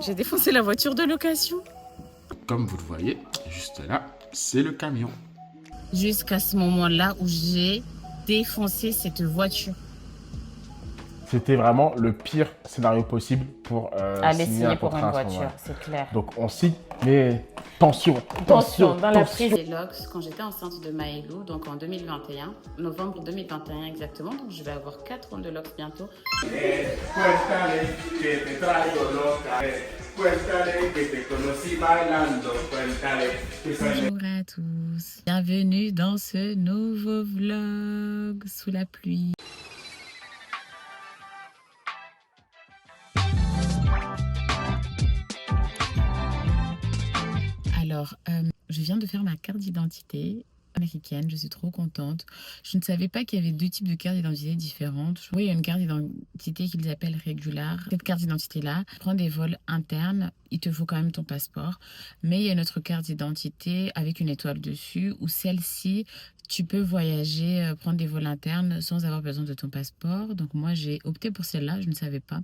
J'ai défoncé la voiture de location. Comme vous le voyez, juste là, c'est le camion. Jusqu'à ce moment-là où j'ai défoncé cette voiture. C'était vraiment le pire scénario possible pour signer un contrat à ce moment-là. c'est clair. Donc on signe, mais tension. Dans la prise. J'ai Lox quand j'étais enceinte de Maëlou, donc en 2021, novembre 2021 exactement. Donc je vais avoir 4 ans de Lox bientôt. Bonjour à tous, bienvenue dans ce nouveau vlog sous la pluie. Alors, je viens de faire ma carte d'identité américaine, je suis trop contente. Je ne savais pas qu'il y avait 2 types de cartes d'identité différentes. Oui, il y a une carte d'identité qu'ils appellent Regular. Cette carte d'identité-là prend des vols internes, il te faut quand même ton passeport. Mais il y a une autre carte d'identité avec une étoile dessus, où celle-ci, tu peux voyager, prendre des vols internes sans avoir besoin de ton passeport. Donc moi, j'ai opté pour celle-là, je ne savais pas.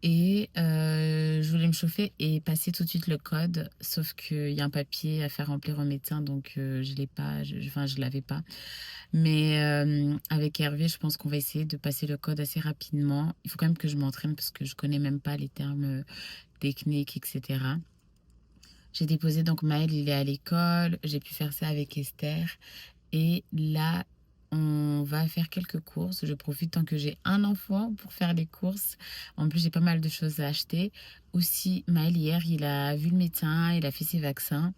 Et je voulais me chauffer et passer tout de suite le code, sauf qu'il y a un papier à faire remplir au médecin, donc je l'ai pas, je l'avais pas. Mais avec Hervé, je pense qu'on va essayer de passer le code assez rapidement. Il faut quand même que je m'entraîne parce que je connais même pas les termes techniques, etc. J'ai déposé donc Maël, il est à l'école, j'ai pu faire ça avec Esther. Et là, on va faire quelques courses. Je profite tant que j'ai un enfant pour faire les courses. En plus, j'ai pas mal de choses à acheter. Aussi, Maël, hier, il a vu le médecin, il a fait ses vaccins.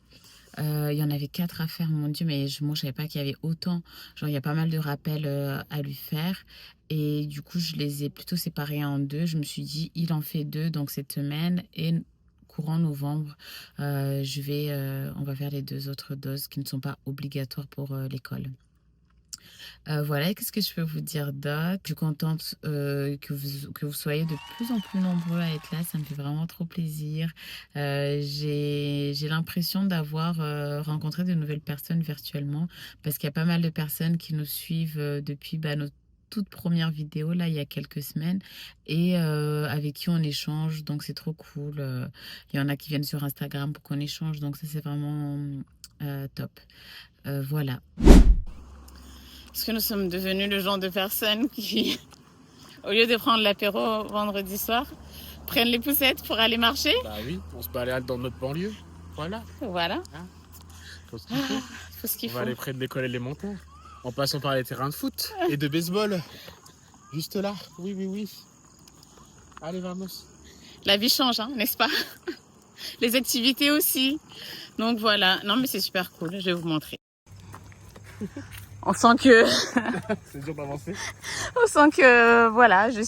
Il y en avait 4 à faire, mon Dieu, mais je ne savais pas qu'il y avait autant. Genre, il y a pas mal de rappels à lui faire. Et du coup, je les ai plutôt séparés en 2. Je me suis dit, il en fait 2, donc cette semaine. Et courant novembre, on va faire les 2 autres doses qui ne sont pas obligatoires pour l'école. Voilà, qu'est-ce que je peux vous dire d'autre? Je suis contente que vous soyez de plus en plus nombreux à être là, ça me fait vraiment trop plaisir. J'ai l'impression d'avoir rencontré de nouvelles personnes virtuellement parce qu'il y a pas mal de personnes qui nous suivent depuis nos toutes premières vidéos, là, il y a quelques semaines, et avec qui on échange, donc c'est trop cool. Il y en a qui viennent sur Instagram pour qu'on échange, donc ça, c'est vraiment top. Voilà. Est-ce que nous sommes devenus le genre de personnes qui, au lieu de prendre l'apéro vendredi soir, prennent les poussettes pour aller marcher? Bah oui, on se balade dans notre banlieue. Voilà. Voilà. Hein, faut ce qu'il faut. Faut ce qu'il On faut. va aller près de l'école élémentaire. En passant par les terrains de foot et de baseball. Juste là. Oui, oui, oui. Allez, vamos. La vie change, hein, n'est-ce pas? Les activités aussi. Donc voilà. Non, mais c'est super cool. Je vais vous montrer. On sent que... C'est dur d'avancer. On sent que, voilà, je ne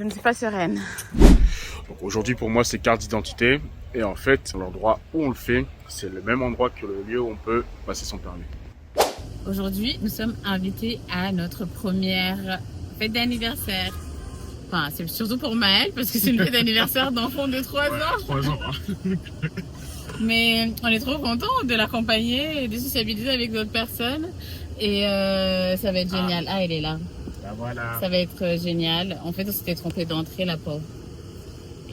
suis pas sereine. Aujourd'hui, pour moi, c'est carte d'identité. Et en fait, l'endroit où on le fait, c'est le même endroit que le lieu où on peut passer son permis. Aujourd'hui, nous sommes invités à notre première fête d'anniversaire. Enfin, c'est surtout pour Maël, parce que c'est une fête d'anniversaire d'enfant de 3 ans. 3 ans. Mais on est trop contents de l'accompagner et de sociabiliser avec d'autres personnes. Et ça va être génial. Ah, elle est là. Bah voilà. Ça va être génial. En fait, on s'était trompé d'entrée, la pauvre.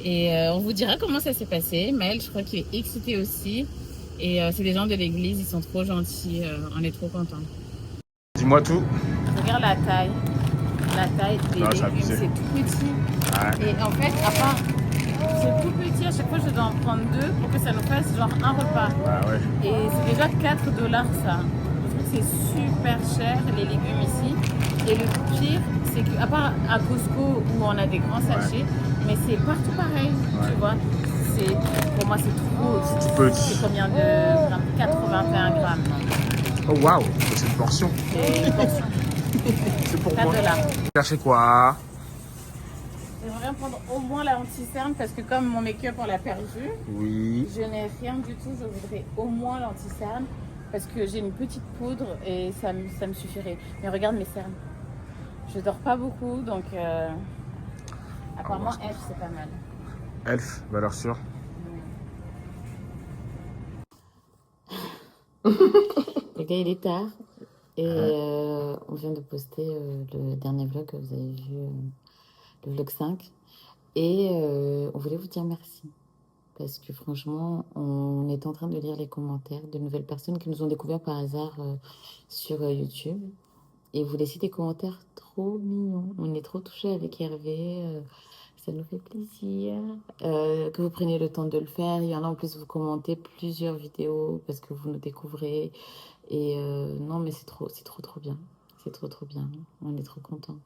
Et on vous dira comment ça s'est passé. Maël, je crois qu'il est excité aussi. Et c'est des gens de l'église, ils sont trop gentils. On est trop contents. Dis-moi tout. Regarde la taille. La taille des légumes, c'est tout petit. Ouais. Et en fait, à part, c'est tout petit, à chaque fois je dois en prendre 2 pour que ça nous fasse genre un repas. Bah ouais. Et c'est déjà 4 $ ça. Je trouve que c'est super cher les légumes ici. Et le pire, c'est qu'à part à Costco où on a des grands sachets, mais c'est partout pareil, tu vois. Pour moi, c'est trop. C'est petit. C'est combien de grammes? 81 grammes. Oh waouh, c'est une portion. C'est une portion. C'est pour 4 moi. $. Cherchez quoi? J'aimerais prendre au moins la anti-cerne parce que comme mon make-up on l'a perdu, Oui. je n'ai rien du tout. Je voudrais au moins l'anti-cerne parce que j'ai une petite poudre et ça me suffirait. Mais regarde mes cernes. Je dors pas beaucoup donc apparemment Elf c'est pas mal. Elf, valeur sûre. Les gars, il est tard et on vient de poster le dernier vlog que vous avez vu, le vlog 5. Et on voulait vous dire merci. Parce que franchement, on est en train de lire les commentaires de nouvelles personnes qui nous ont découvert par hasard sur YouTube. Et vous laissez des commentaires trop mignons. On est trop touchés avec Hervé. Ça nous fait plaisir que vous preniez le temps de le faire. Il y en a en plus, vous commentez plusieurs vidéos parce que vous nous découvrez. Et non, mais c'est trop bien. C'est trop bien. On est trop contents.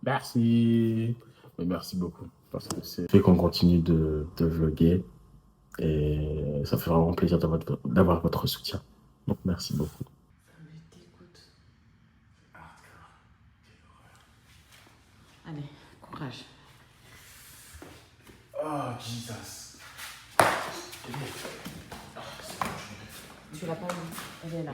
Merci. Mais merci beaucoup. Parce que c'est fait qu'on continue de vlogger. Et ça fait vraiment plaisir d'avoir votre soutien. Donc merci beaucoup. Allez, courage. Oh, Jesus. Tu l'as pas vu? Elle est là.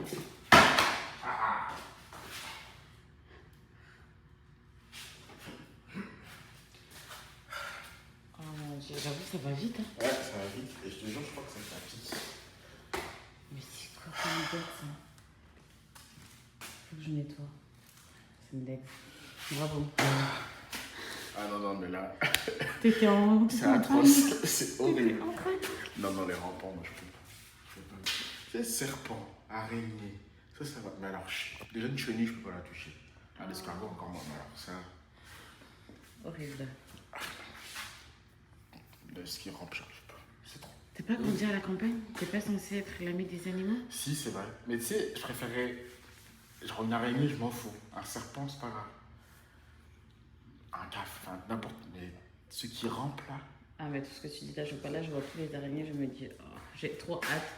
Oh mon Dieu, j'avoue, ça va vite. Hein. Ouais, ça va vite. Et je te jure, je crois que ça va vite. Mais c'est quoi comme bête ça? Faut que je nettoie. C'est une bête. Bravo. Ah non, non, mais là. T'étais en. C'est atroce. C'est horrible. Non, non, les rampants, moi, je peux pas. C'est serpent, araignée. Ça va. Mais alors, déjà une chenille, je peux pas la toucher. Un escargot, encore moins. Mais alors, ça. Horrible. Ce qui rampe, je sais pas. C'est trop. T'as pas grandi à la campagne? T'es pas censé être l'ami des animaux? Si, c'est vrai. Mais tu sais, je préférais. Genre une araignée, je m'en fous. Un serpent, c'est pas grave. Un caf, enfin n'importe. Mais ceux qui rampent là. Ah, mais tout ce que tu dis là, je vois tous les araignées, je me dis, oh, j'ai trop hâte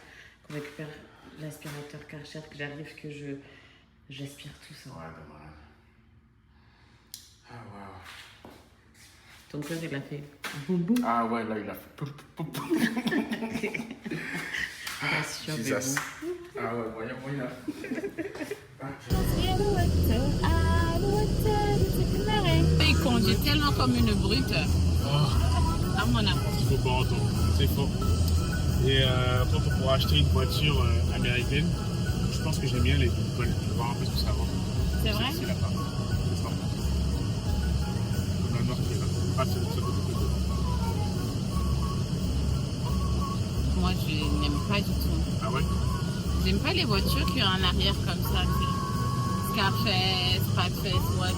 qu'on récupère l'aspirateur Karcher, que j'arrive, que j'aspire tout ça. Ouais, ben voilà. Ah, waouh. Ton cœur, il a fait boum boum. Ah, ouais, là, il a fait poum poum poum. Jesus. Ah, ouais, moyen. Il conduit tellement comme une brute. À mon avis. Il faut pas entendre, c'est fort. Et après, pour acheter une voiture américaine, je pense que j'aime bien les Lincoln. Je vais voir un peu ce que ça va. C'est vrai? C'est là-bas. C'est fort. Comme la noire qui est là. Ah, c'est le côté. Moi, je n'aime pas du tout. Ah ouais? J'aime pas les voitures qui ont un arrière comme ça. Scarface, Fatface, ouais.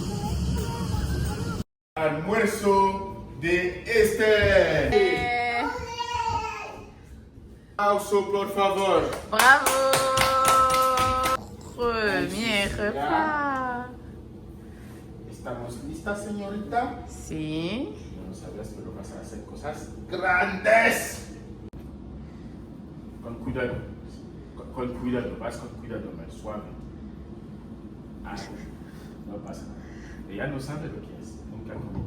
Almuerzo de este. Alzo, por favor. Bravo! Premier repas. ¿Estamos listas, señorita? Sí. No sabías que lo vas a hacer cosas grandes. Con cuidado. Con cuidado. Vas con cuidado, más suave. Ah, no pasa nada. Ella no sabe lo que es. Nunca comió.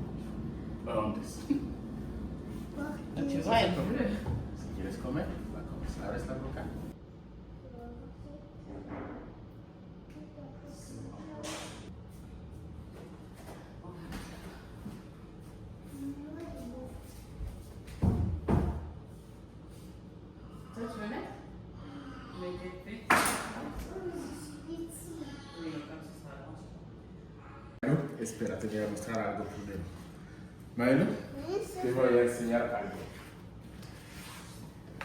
Antes. Tu vois, elle veut. Si quieres comer, va a comenzar. Abres la boca. Ça, tu veux mettre? Espera, te voy a mostrar algo primero. Maelo, te voy a enseñar algo.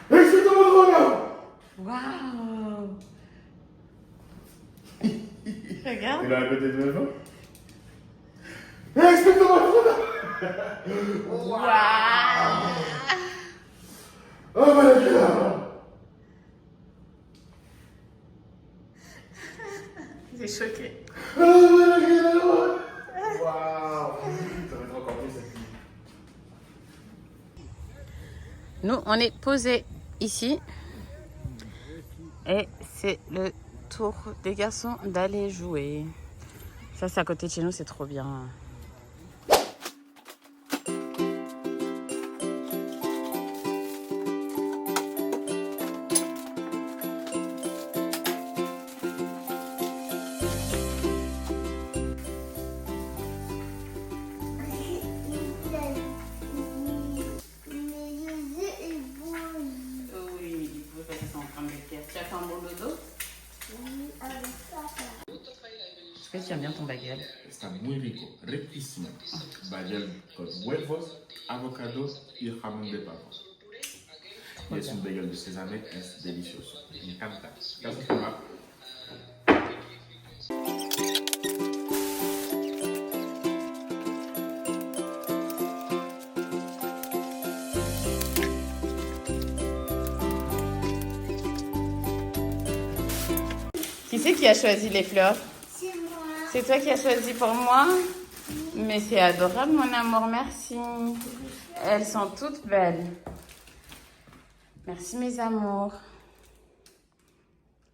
¡Eso es todo! Waouh! Regarde. ¿Te lo hago de nuevo? ¡Eso es todo! Waouh! ¡Oh, my Il est choqué. God! Waouh! Ça va être encore plus sexy. Nous, on est posés ici. Et c'est le tour des garçons d'aller jouer. Ça, c'est à côté de chez nous, c'est trop bien. que tu aimes bien ton bagel? Está muy rico, riquísimo. Bagel con huevos, avocado y jamón de pavo. Y es un bagel de sésame, es delicioso. Me encanta. Gracias, mamá. Qui c'est qui a choisi les fleurs? C'est moi. C'est toi qui as choisi pour moi? Mais c'est adorable, mon amour, merci. Elles sont toutes belles. Merci, mes amours.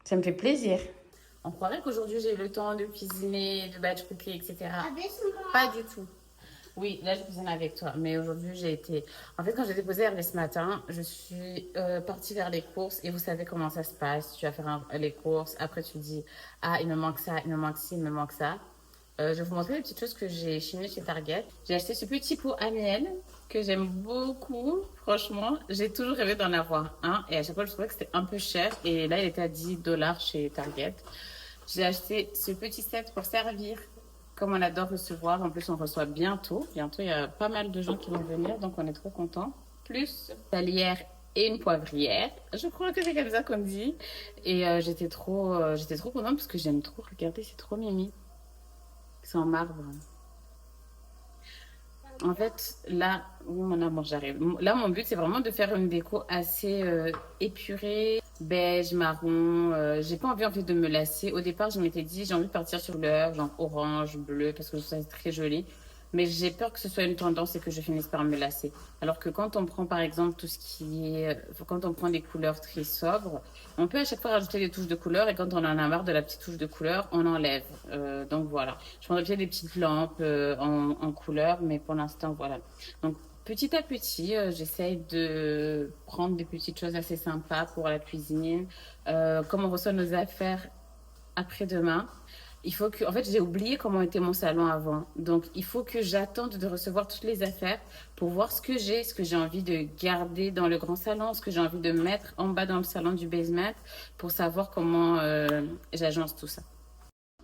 Ça me fait plaisir. On croirait qu'aujourd'hui j'ai eu le temps de cuisiner, de batch cooker, etc. Avec-moi. Pas du tout. Oui, là je cuisine avec toi. Mais aujourd'hui j'ai été... En fait, quand j'ai déposé Hervé ce matin, je suis partie vers les courses. Et vous savez comment ça se passe. Tu vas faire les courses. Après tu dis, ah, il me manque ça, il me manque ci, il me manque ça. Je vais vous montrer les petites choses que j'ai chinées chez Target. J'ai acheté ce petit pot à miel que j'aime beaucoup. Franchement, j'ai toujours rêvé d'en avoir un. Et à chaque fois, je trouvais que c'était un peu cher. Et là, il était à $10 chez Target. J'ai acheté ce petit set pour servir. Comme on adore recevoir. En plus, on reçoit bientôt. Bientôt, il y a pas mal de gens qui vont venir. Donc, on est trop contents. Plus une salière et une poivrière. Je crois que c'est comme ça qu'on dit. Et j'étais trop contente parce que j'aime trop. Regardez, c'est trop mimi. C'est en marbre. En fait, là, oui, mon amour, j'arrive. Là, mon but, c'est vraiment de faire une déco assez épurée, beige, marron. J'ai pas envie, en fait, de me lasser. Au départ, je m'étais dit, j'ai envie de partir sur l'heure, genre orange, bleu, parce que ça, c'est très joli. Mais j'ai peur que ce soit une tendance et que je finisse par me lasser. Alors que quand on prend, par exemple, tout ce qui est... Quand on prend des couleurs très sobres, on peut à chaque fois rajouter des touches de couleur. Et quand on en a marre de la petite touche de couleur, on enlève. Donc, voilà. Je prendrais peut-être des petites lampes en couleur. Mais pour l'instant, voilà. Donc, petit à petit, j'essaye de prendre des petites choses assez sympas pour la cuisine. Comme on reçoit nos affaires après-demain, il faut que... En fait, j'ai oublié comment était mon salon avant. Donc, il faut que j'attende de recevoir toutes les affaires pour voir ce que j'ai envie de garder dans le grand salon, ce que j'ai envie de mettre en bas dans le salon du basement pour savoir comment j'agence tout ça.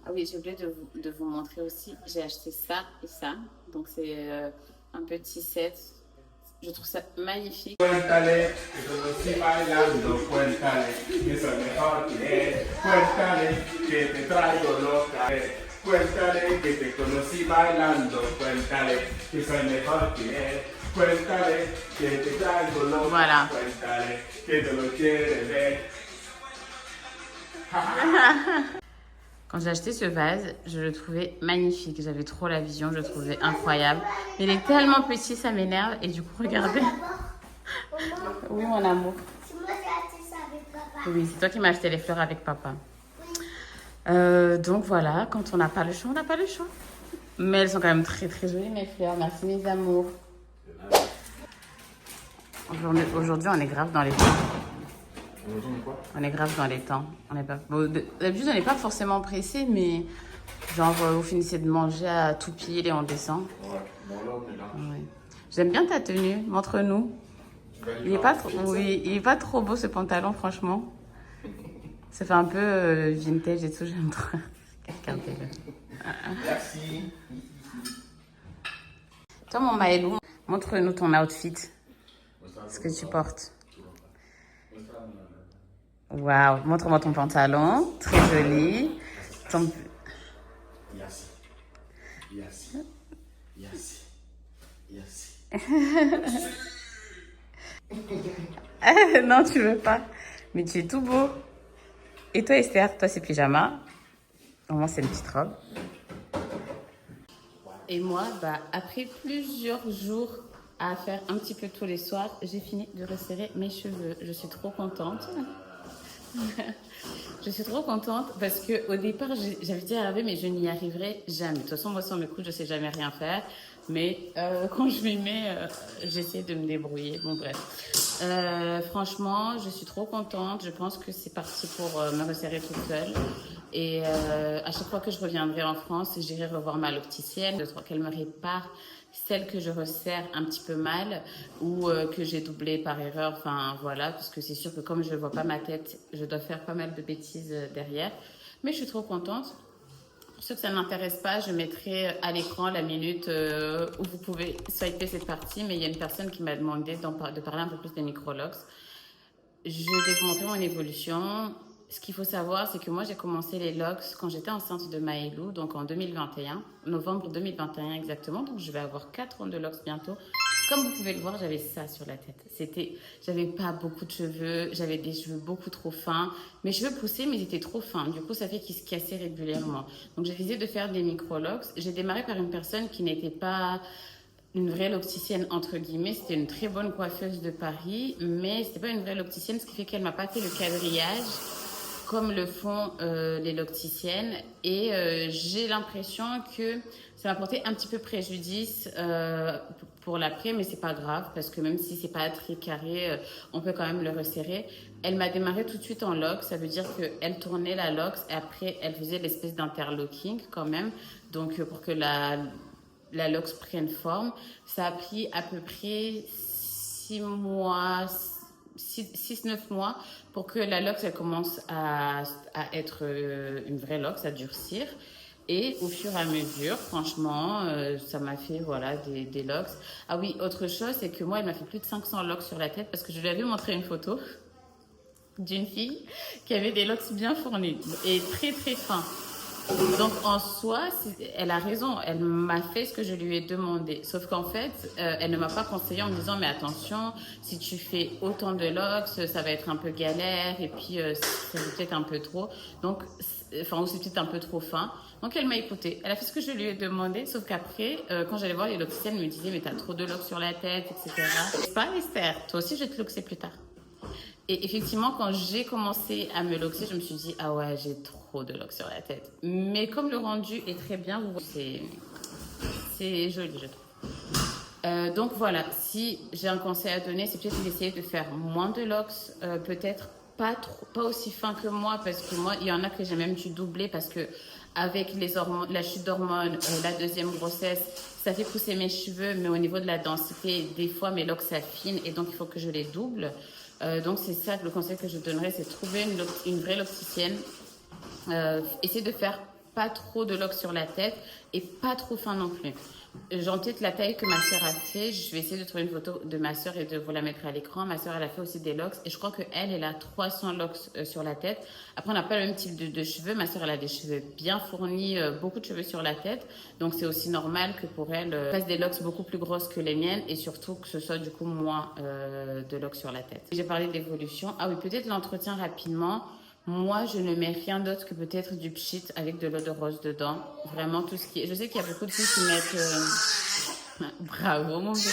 Ah oui, j'ai oublié de vous montrer aussi. J'ai acheté ça et ça. Donc, c'est un petit set. Je trouve ça magnifique. Cuéntale que conocí bailando, cuéntale que soy mejor que él, cuéntale que te traigo loca, cuéntale que te conocí bailando, cuéntale que soy mejor que él, cuéntale que te traigo loca, Voilà. cuéntale que te lo quieres ver. Quand j'ai acheté ce vase, je le trouvais magnifique. J'avais trop la vision, je le trouvais incroyable. Mais il est tellement petit, ça m'énerve. Et du coup, regardez. Oui, mon amour. C'est moi qui ai acheté ça avec papa. Oui, c'est toi qui m'as acheté les fleurs avec papa. Donc voilà, quand on n'a pas le choix, on n'a pas le choix. Mais elles sont quand même très très jolies, mes fleurs. Merci, mes amours. Aujourd'hui, on est grave dans les temps. On est grave dans les temps. D'habitude, on n'est pas forcément pressé, mais genre, vous finissez de manger à tout pile et on descend. Ouais, bon là on est là. Ouais. J'aime bien ta tenue. Montre-nous. Il est pas trop, oui, il est pas trop beau ce pantalon, franchement. Ça fait un peu vintage et tout. J'aime trop. Regardez-le. Merci. Toi, mon Maëlou, montre-nous ton outfit. Ce que tu portes. Waouh, montre-moi ton pantalon, très joli. Ton... Yes. Yes. Yes. Yes. Non, tu veux pas. Mais tu es tout beau. Et toi, Esther, toi, c'est pyjama. Moi, c'est une petite robe. Et moi, après plusieurs jours à faire un petit peu tous les soirs, j'ai fini de resserrer mes cheveux. Je suis trop contente. Je suis trop contente parce qu'au départ, j'avais dit à Hervé, mais je n'y arriverai jamais. De toute façon, moi, sans mes couches, je ne sais jamais rien faire. Mais quand je m'y mets, j'essaie de me débrouiller. Bon, bref. Franchement, je suis trop contente. Je pense que c'est parti pour me resserrer toute seule. Et à chaque fois que je reviendrai en France, j'irai revoir ma l'opticienne, qu'elle me répare celle que je resserre un petit peu mal ou que j'ai doublée par erreur. Enfin, voilà, parce que c'est sûr que comme je ne vois pas ma tête, je dois faire pas mal de bêtises derrière. Mais je suis trop contente. ceux que ça n'intéresse pas, je mettrai à l'écran la minute où vous pouvez swiper cette partie, mais il y a une personne qui m'a demandé de parler un peu plus des microlocs. Je vais vous montrer mon évolution. Ce qu'il faut savoir, c'est que moi, j'ai commencé les locks quand j'étais enceinte de Maëlou, donc en 2021, novembre 2021 exactement. Donc, je vais avoir 4 ans de locks bientôt. Comme vous pouvez le voir, j'avais ça sur la tête. J'avais pas beaucoup de cheveux, j'avais des cheveux beaucoup trop fins. Mes cheveux poussaient, mais ils étaient trop fins. Du coup, ça fait qu'ils se cassaient régulièrement. Donc, j'ai décidé de faire des micro-locks. J'ai démarré par une personne qui n'était pas une vraie locticienne, entre guillemets. C'était une très bonne coiffeuse de Paris, mais c'était pas une vraie locticienne, ce qui fait qu'elle m'a pas fait le quadrillage comme le font les locticiennes. Et j'ai l'impression que ça m'a porté un petit peu préjudice pour l'après, mais c'est pas grave, parce que même si c'est pas très carré, on peut quand même le resserrer. Elle m'a démarré tout de suite en lock, ça veut dire qu'elle tournait la lock et après elle faisait l'espèce d'interlocking quand même, donc pour que la lock prenne forme. Ça a pris à peu près 6 mois, 6-9 mois pour que la lock elle commence à être une vraie lock, à durcir. Et au fur et à mesure, franchement, ça m'a fait voilà, des locks. Ah oui, autre chose, c'est que moi, elle m'a fait plus de 500 locks sur la tête parce que je lui avais montré une photo d'une fille qui avait des locks bien fournis et très très fins. Donc en soi, elle a raison, elle m'a fait ce que je lui ai demandé. Sauf qu'en fait, elle ne m'a pas conseillé en me disant mais attention, si tu fais autant de locks, ça va être un peu galère et puis c'est peut-être un peu trop. Donc, enfin, ou c'est peut-être un peu trop fin. Donc elle m'a écoutée, elle a fait ce que je lui ai demandé, sauf qu'après, quand j'allais voir les locticiennes, elle me disait mais t'as trop de locks sur la tête, etc. C'est pas Esther, toi aussi je vais te loxer plus tard. Et effectivement, quand j'ai commencé à me loxer, je me suis dit, ah ouais, j'ai trop de locks sur la tête. Mais comme le rendu est très bien, vous voyez, c'est joli, je trouve. Donc voilà, si j'ai un conseil à donner, c'est peut-être d'essayer de faire moins de locks, peut-être pas aussi fin que moi, parce que moi, il y en a que j'ai même dû doubler, parce que avec les hormones, la chute d'hormones, la deuxième grossesse, ça fait pousser mes cheveux, mais au niveau de la densité, des fois mes locks s'affinent, et donc il faut que je les double. Donc c'est ça le conseil que je donnerais, c'est trouver une vraie locticienne, essayer de faire pas trop de locks sur la tête et pas trop fin non plus. J'en tête la taille que ma soeur a fait. Je vais essayer de trouver une photo de ma soeur et de vous la mettre à l'écran. Ma soeur, elle a fait aussi des locks et je crois qu'elle a 300 locks sur la tête. Après, on n'a pas le même type de cheveux. Ma soeur, elle a des cheveux bien fournis, beaucoup de cheveux sur la tête. Donc, c'est aussi normal que pour elle, fasse des locks beaucoup plus grosses que les miennes et surtout que ce soit du coup moins de locks sur la tête. J'ai parlé d'évolution. Ah oui, peut-être l'entretien rapidement. Moi, je ne mets rien d'autre que peut-être du pchit avec de l'eau de rose dedans. Vraiment, tout ce qui est... Je sais qu'il y a beaucoup de filles qui mettent... Bravo, mon petit.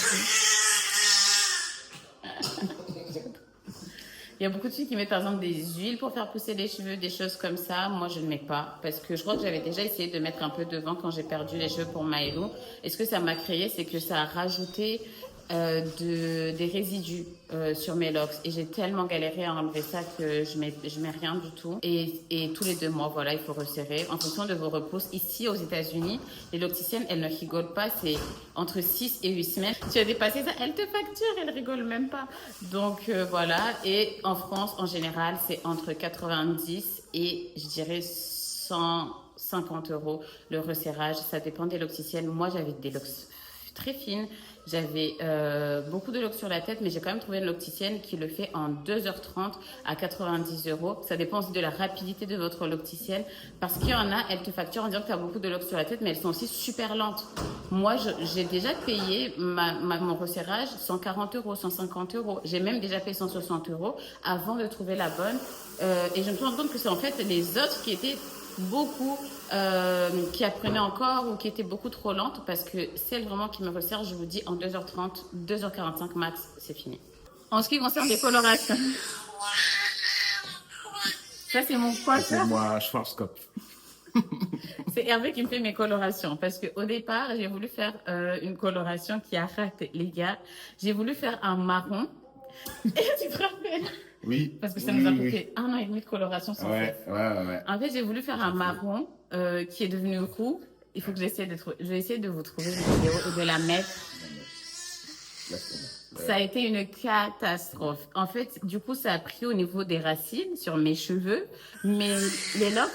Il y a beaucoup de filles qui mettent, par exemple, des huiles pour faire pousser les cheveux, des choses comme ça. Moi, je ne mets pas. Parce que je crois que j'avais déjà essayé de mettre un peu de vent quand j'ai perdu les cheveux pour Maëlou. Et ce que ça m'a créé, c'est que ça a rajouté... des résidus sur mes locks et j'ai tellement galéré à enlever ça que je mets rien du tout et tous les 2 mois voilà il faut resserrer en fonction de vos repousses. Ici aux États-Unis les locticiennes elles ne rigolent pas, c'est entre 6 et 8 semaines. Tu as dépassé ça, elles te facturent, elles rigolent même pas. Donc voilà, et en France en général c'est entre 90 et je dirais 150 € le resserrage, ça dépend des locticiennes. Moi j'avais des locks très fines. J'avais beaucoup de locks sur la tête, mais j'ai quand même trouvé une locticienne qui le fait en 2h30 à 90 €. Ça dépend aussi de la rapidité de votre locticienne. Parce qu'il y en a, elles te facturent en disant que tu as beaucoup de locks sur la tête, mais elles sont aussi super lentes. Moi, j'ai déjà payé mon resserrage 140 €, 150 €. J'ai même déjà payé 160 € avant de trouver la bonne. Et je me suis rendu compte que c'est en fait les autres qui étaient beaucoup qui apprenaient encore ou qui étaient beaucoup trop lentes, parce que celle vraiment qui me resserre, je vous dis en 2h30, 2h45 max, c'est fini. En ce qui concerne les colorations, ça c'est mon coiffeur. C'est moi, Schwarzkopf. C'est Hervé qui me fait mes colorations, parce qu'au départ, j'ai voulu faire une coloration qui a raté, les gars. J'ai voulu faire un marron. Et tu te rappelles? Oui. Parce que ça nous a coûté 1 an et demi de coloration sans cesse. Ouais. En fait, j'ai voulu faire un marron qui est devenu roux. Il faut que j'essaie de trouver. Je vais essayer de vous trouver une vidéo et de la mettre. Ça a été une catastrophe. En fait, du coup, ça a pris au niveau des racines sur mes cheveux. Mais les locks,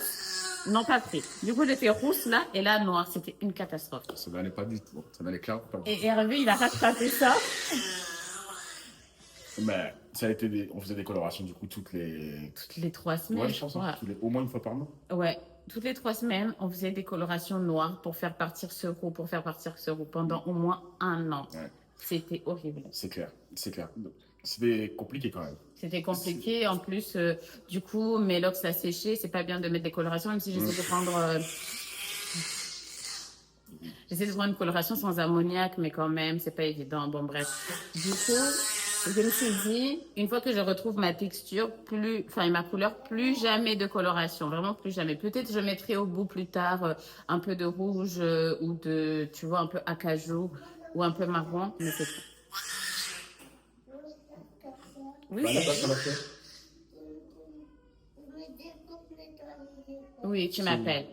n'ont pas pris. Du coup, j'étais rousse là et là noire. C'était une catastrophe. Ça n'allait pas du tout. Ça n'allait clairement pas du tout. Et Hervé, il a rattrapé ça. Mais ça a été on faisait des colorations du coup toutes les... Toutes les 3 semaines, Ouais, je crois. au moins une fois par mois. Ouais, toutes les 3 semaines, on faisait des colorations noires pour faire partir ce roux, pendant au moins 1 an. Ouais. C'était horrible. C'est clair. C'était compliqué quand même. C'était compliqué. En plus, du coup, mes locks ça séché. C'est pas bien de mettre des colorations, même si j'essaie de prendre. J'essaie de prendre une coloration sans ammoniac, mais quand même, c'est pas évident. Bon, bref. Du coup, je me suis dit, une fois que je retrouve ma texture, et ma couleur, plus jamais de coloration. Vraiment plus jamais. Peut-être je mettrai au bout plus tard un peu de rouge ou tu vois, un peu acajou ou un peu marron, mais c'est tout. Oui, oui, tu m'appelles.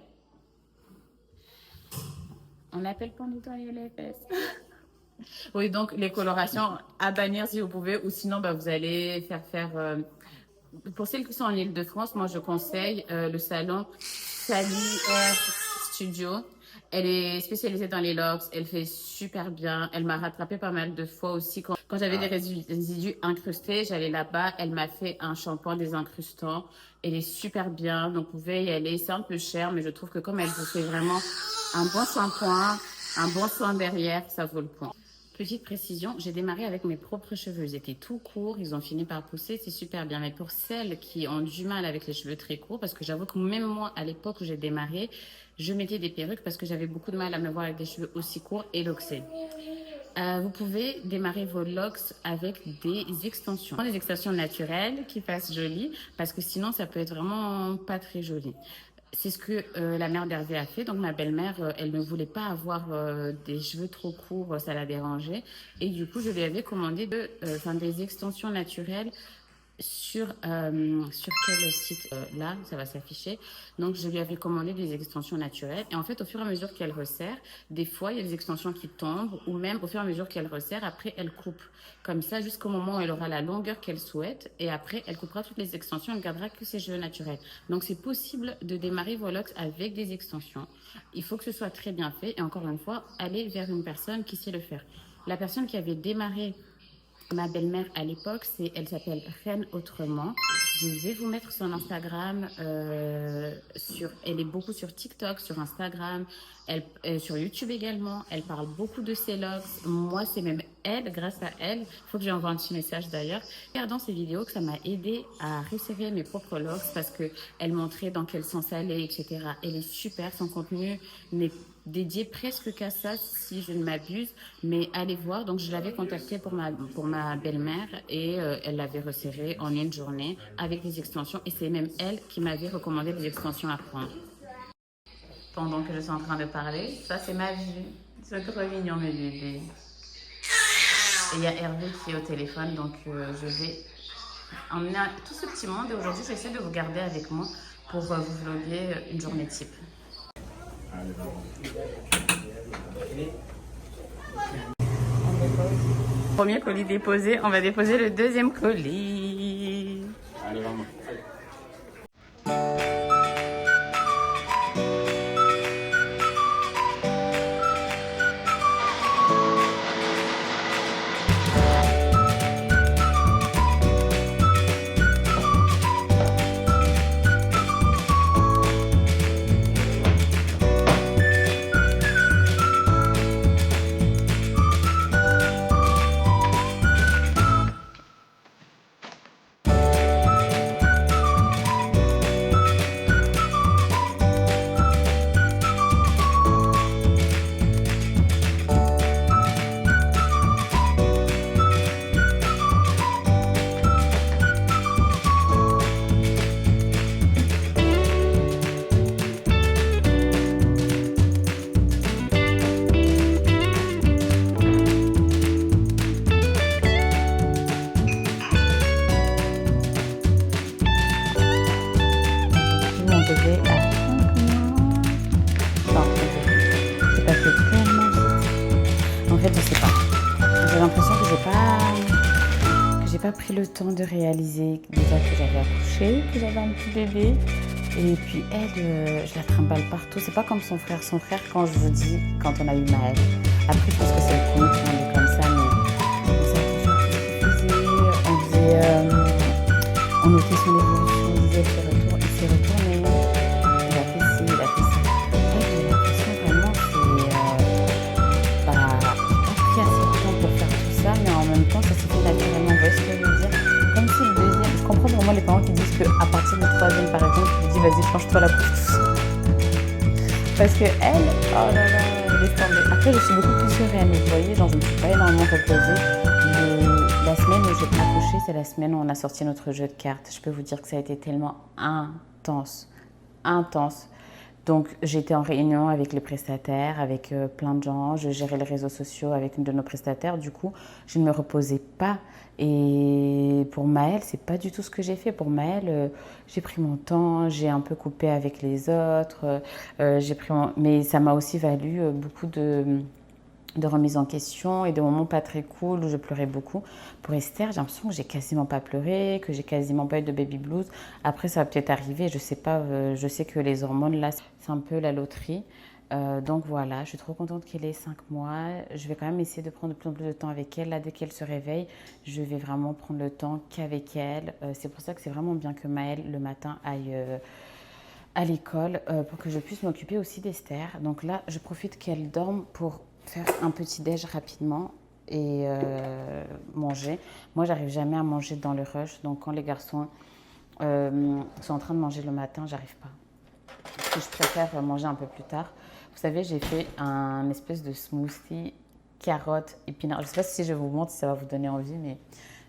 On appelle pour nettoyer les fesses. Oui, donc les colorations à bannir si vous pouvez, ou sinon vous allez faire. Pour celles qui sont en Île-de-France, moi je conseille le salon Sally Hair Studio. Elle est spécialisée dans les locks, elle fait super bien. Elle m'a rattrapé pas mal de fois aussi. Quand j'avais des résidus incrustés, j'allais là-bas. Elle m'a fait un shampoing désincrustant. Elle est super bien, donc vous pouvez y aller. C'est un peu cher, mais je trouve que comme elle vous fait vraiment un bon shampoing, un bon soin derrière, ça vaut le coup. Petite précision, j'ai démarré avec mes propres cheveux. Ils étaient tout courts, ils ont fini par pousser, c'est super bien. Mais pour celles qui ont du mal avec les cheveux très courts, parce que j'avoue que même moi, à l'époque où j'ai démarré, je mettais des perruques parce que j'avais beaucoup de mal à me voir avec des cheveux aussi courts et loxés. Vous pouvez démarrer vos locks avec des extensions. Des extensions naturelles qui fassent joli, parce que sinon, ça peut être vraiment pas très joli. C'est ce que la mère d'Hervé a fait. Donc, ma belle-mère, elle ne voulait pas avoir des cheveux trop courts, ça la dérangeait. Et du coup, je lui avais commandé des extensions naturelles sur quel site là, ça va s'afficher. Donc, je lui avais commandé des extensions naturelles. Et en fait, au fur et à mesure qu'elle resserre, des fois, il y a des extensions qui tombent, ou même au fur et à mesure qu'elle resserre, après, elle coupe. Comme ça, jusqu'au moment où elle aura la longueur qu'elle souhaite. Et après, elle coupera toutes les extensions, elle gardera que ses cheveux naturels. Donc, c'est possible de démarrer vos locks avec des extensions. Il faut que ce soit très bien fait. Et encore une fois, allez vers une personne qui sait le faire. La personne qui avait démarré ma belle-mère à l'époque, elle s'appelle Reine Autrement. Je vais vous mettre son Instagram. Elle est beaucoup sur TikTok, sur Instagram, sur YouTube également. Elle parle beaucoup de ses locks. Moi, c'est même elle, grâce à elle. Il faut que je lui envoie un petit message d'ailleurs. Regardant ses vidéos, que ça m'a aidé à resserrer mes propres locks parce qu'elle montrait dans quel sens aller, etc. Elle est super. Son contenu n'est dédié presque qu'à ça, si je ne m'abuse, mais allez voir. Donc, je l'avais contactée pour ma belle-mère et elle l'avait resserré en une journée avec des extensions. Et c'est même elle qui m'avait recommandé des extensions à prendre. Pendant que je suis en train de parler, ça c'est ma vue. C'est trop mignon, mes bébés. Et il y a Hervé qui est au téléphone, donc je vais emmener tout ce petit monde. Et aujourd'hui, j'essaie de vous garder avec moi pour vous vlogger une journée type. Premier colis déposé, on va déposer le deuxième colis. Allez, maman. En fait, je sais pas. J'ai l'impression que j'ai pas pris le temps de réaliser déjà que j'avais accouché, que j'avais un petit bébé Et puis elle, je la trimballe partout. C'est pas comme son frère. Son frère, quand je vous dis, quand on a eu Maël, après je pense que c'est le premier qui m'a comme ça, mais on savait toujours tout ce qu'il faisait. On notait son évolution, on disait il s'est retourné, il a fait ci, il a fait ça. En fait, j'ai l'impression vraiment c'est pas pris assez de temps pour faire tout ça, mais en même temps ça s'est fait naturellement. Vous voyez ce que je veux dire? Comme si le deuxième, je comprends vraiment les parents qui disent qu'à partir du troisième par exemple, tu lui dis vas-y change-toi la couche tout seul. Parce que elle, oh là là, laisse tomber. Après je suis beaucoup plus sereine, vous voyez, genre je ne me suis pas énormément reposée. La semaine où j'ai accouché, c'est la semaine où on a sorti notre jeu de cartes. Je peux vous dire que ça a été tellement intense. Donc j'étais en réunion avec les prestataires, avec plein de gens. Je gérais les réseaux sociaux avec une de nos prestataires. Du coup, je ne me reposais pas. Et pour Maël, c'est pas du tout ce que j'ai fait. Pour Maël, j'ai pris mon temps, j'ai un peu coupé avec les autres. Mais ça m'a aussi valu beaucoup de remise en question et de moments pas très cool où je pleurais beaucoup. Pour Esther, j'ai l'impression que j'ai quasiment pas pleuré, que j'ai quasiment pas eu de baby blues. Après, ça va peut-être arriver, je sais pas, je sais que les hormones, là, c'est un peu la loterie. Donc voilà, je suis trop contente qu'elle ait 5 mois. Je vais quand même essayer de prendre de plus en plus de temps avec elle. Là, dès qu'elle se réveille, je vais vraiment prendre le temps qu'avec elle. C'est pour ça que c'est vraiment bien que Maël, le matin, aille à l'école pour que je puisse m'occuper aussi d'Esther. Donc là, je profite qu'elle dorme pour faire un petit déj rapidement et manger. Moi, j'arrive jamais à manger dans le rush. Donc, quand les garçons sont en train de manger le matin, j'arrive pas. Parce que je préfère manger un peu plus tard. Vous savez, j'ai fait un espèce de smoothie carottes, épinards. Je ne sais pas si je vous montre, si ça va vous donner envie, mais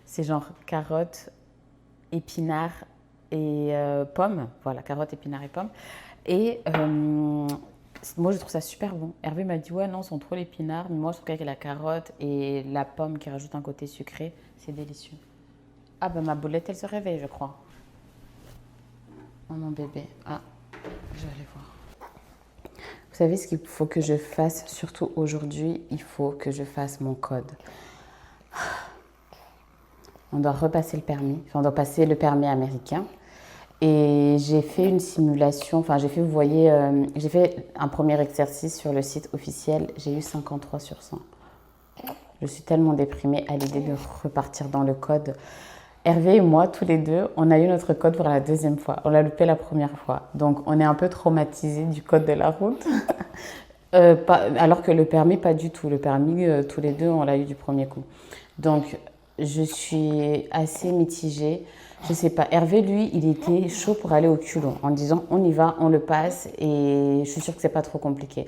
c'est genre carottes, épinards et pommes. Voilà, carottes, épinards et pommes. Et moi, je trouve ça super bon. Hervé m'a dit, ouais, non, sont trop l'épinard. Mais moi, je trouve qu'avec la carotte et la pomme qui rajoute un côté sucré, c'est délicieux. Ah, ben ma boulette, elle se réveille, je crois. Oh, mon bébé. Ah, je vais aller voir. Vous savez ce qu'il faut que je fasse, surtout aujourd'hui, il faut que je fasse mon code. On doit repasser le permis. Enfin, on doit passer le permis américain. Et j'ai fait une simulation, enfin j'ai fait, vous voyez, j'ai fait un premier exercice sur le site officiel, j'ai eu 53 sur 100. Je suis tellement déprimée à l'idée de repartir dans le code. Hervé et moi, tous les deux, on a eu notre code pour la deuxième fois. On l'a loupé la première fois. Donc on est un peu traumatisés du code de la route. Alors que le permis, pas du tout. Le permis, tous les deux, on l'a eu du premier coup. Donc je suis assez mitigée. Je sais pas, Hervé, lui, il était chaud pour aller au culot en disant on y va, on le passe et je suis sûre que c'est pas trop compliqué.